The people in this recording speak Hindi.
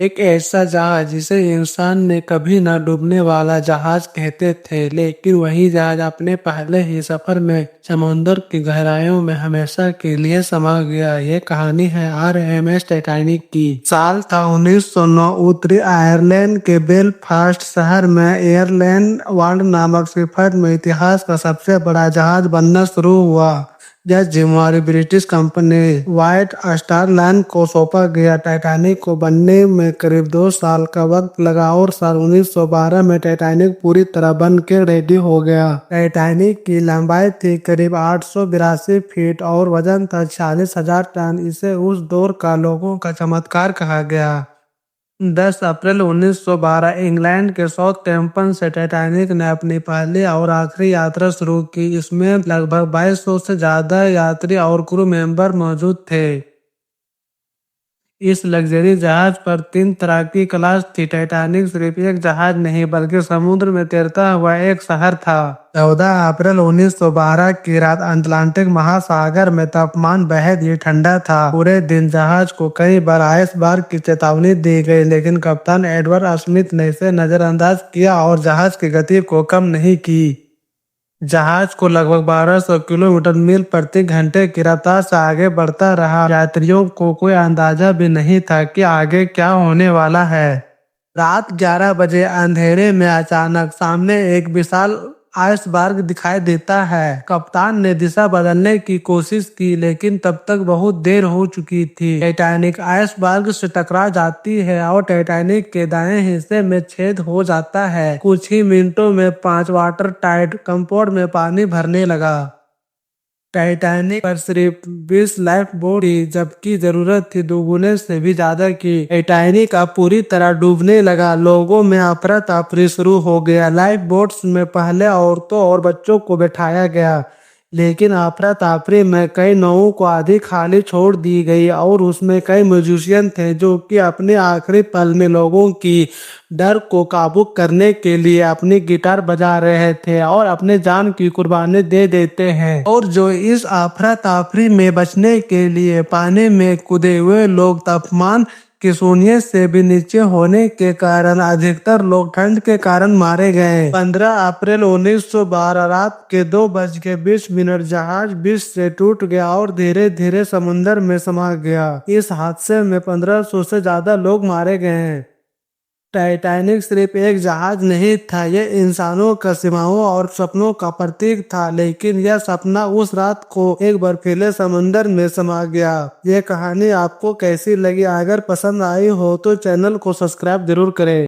एक ऐसा जहाज जिसे इंसान ने कभी न डूबने वाला जहाज कहते थे, लेकिन वही जहाज अपने पहले ही सफर में समुद्र की गहराइयों में हमेशा के लिए समा गया। ये कहानी है आरएमएस टाइटैनिक की। साल था 1909। उत्तरी आयरलैंड के बेलफास्ट शहर में एयरलैंड वर्ल्ड नामक शिपयार्ड में इतिहास का सबसे बड़ा जहाज बनना शुरू हुआ। यह जिम्मेवारी British company white star line को सौंपा गया। टाइटैनिक को बनने में करीब 2 साल का वक्त लगा और साल 1912 में टाइटैनिक पूरी तरह बन के रेडी हो गया। टाइटैनिक की लंबाई थी करीब 882 फीट और वजन था 40,000 टन। इसे उस दौर का लोगों का चमत्कार कहा गया। 10 अप्रैल 1912 इंग्लैंड के साउथहैम्पटन से टाइटैनिक ने अपनी पहली और आखिरी यात्रा शुरू की। इसमें लगभग 2200 से ज्यादा यात्री और क्रू मेंबर मौजूद थे। इस लग्जरी जहाज पर 3 तरह की क्लास थी। टाइटैनिक सिर्फ एक जहाज नहीं बल्कि समुद्र में तैरता हुआ एक शहर था। 14 अप्रैल 1912 की रात अटलांटिक महासागर में तापमान बेहद ही ठंडा था। पूरे दिन जहाज को कई बार आइसबर्ग की चेतावनी दी गई, लेकिन कप्तान एडवर्ड स्मिथ ने इसे नजरअंदाज किया और जहाज की गति को कम नहीं की। जहाज को लगभग 1200 किलोमीटर मील प्रति घंटे की रफ्तार से आगे बढ़ता रहा। यात्रियों को कोई अंदाजा भी नहीं था कि आगे क्या होने वाला है। रात 11 बजे अंधेरे में अचानक सामने एक विशाल आइसबर्ग दिखाई देता है। कप्तान ने दिशा बदलने की कोशिश की, लेकिन तब तक बहुत देर हो चुकी थी। टाइटैनिक आइसबर्ग से टकरा जाती है और टाइटैनिक के दाएं हिस्से में छेद हो जाता है। कुछ ही मिनटों में 5 वाटर टाइट कंपाउंड में पानी भरने लगा। टाइटैनिक पर सिर्फ 20 लाइफ बोट थी, जबकि जरूरत थी दोगुने से भी ज्यादा की। टाइटैनिक अब पूरी तरह डूबने लगा। लोगों में अफरा तफरी शुरू हो गया। लाइफ बोट्स में पहले औरतों और बच्चों को बैठाया गया, लेकिन अफरा तफरी में कई नावों को आधी खाली छोड़ दी गई और उसमें कई म्यूजिशियन थे जो कि अपने आखिरी पल में लोगों की डर को काबू करने के लिए अपनी गिटार बजा रहे थे और अपने जान की कुर्बानी दे देते हैं। और जो इस अफरा तफरी में बचने के लिए पानी में कूदे हुए लोग तापमान के शून्य से भी नीचे होने के कारण अधिकतर लोग ठंड के कारण मारे गए। 15 अप्रैल 1912 रात के 2:20 जहाज बीच से टूट गया और धीरे धीरे समुद्र में समा गया। इस हादसे में 1500 से ज्यादा लोग मारे गए। टाइटैनिक सिर्फ एक जहाज नहीं था, यह इंसानों का सीमाओं और सपनों का प्रतीक था। लेकिन यह सपना उस रात को एक बर्फीले समुद्र में समा गया। यह कहानी आपको कैसी लगी? अगर पसंद आई हो तो चैनल को सब्सक्राइब जरूर करें।